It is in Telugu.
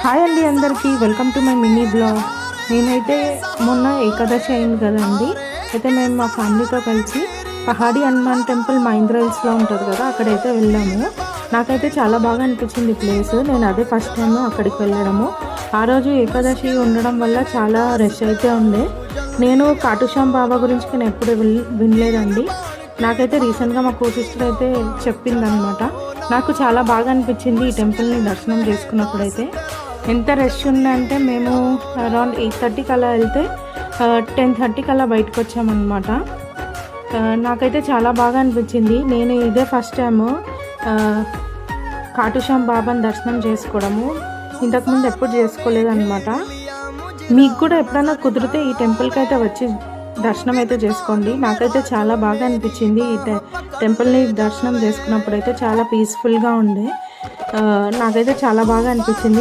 హాయ్ అండి అందరికీ welcome to my mini blog. నేనైతే మొన్న ఏకాదశి అయింది కదండి, అయితే మేము మా ఫ్యామిలీతో కలిసి పహాడి హనుమాన్ టెంపుల్ మహీంద్రా హిల్స్లో ఉంటుంది కదా, అక్కడైతే వెళ్ళాము. నాకైతే చాలా బాగా అనిపించింది ప్లేస్. నేను అదే ఫస్ట్ టైం అక్కడికి వెళ్ళడము. ఆ రోజు ఏకాదశి ఉండడం వల్ల చాలా రష్ అయితే ఉండే. నేను కాటుశ్యాం బాబా గురించి నేను ఎప్పుడు వినలేదండి. నాకైతే రీసెంట్గా మా కో సిస్టర్ అయితే చెప్పిందనమాట. నాకు చాలా బాగా అనిపించింది ఈ టెంపుల్ని దర్శనం చేసుకున్నప్పుడైతే. ఎంత రష్ ఉందంటే మేము అరౌండ్ 8:30కి అలా వెళ్తే 10:30కి అలా బయటకు వచ్చామన్నమాట. నాకైతే చాలా బాగా అనిపించింది. నేను ఇదే ఫస్ట్ టైము కాటుశ్యాం బాబాని దర్శనం చేసుకోవడము. ఇంతకుముందు ఎప్పుడు చేసుకోలేదన్నమాట. మీకు కూడా ఎప్పుడైనా కుదిరితే ఈ టెంపుల్కి అయితే వచ్చి దర్శనం అయితే చేసుకోండి. నాకైతే చాలా బాగా అనిపించింది. ఈ టెంపుల్ని దర్శనం చేసుకున్నప్పుడు అయితే చాలా పీస్ఫుల్గా ఉండే. నాకైతే చాలా బాగా అనిపించింది.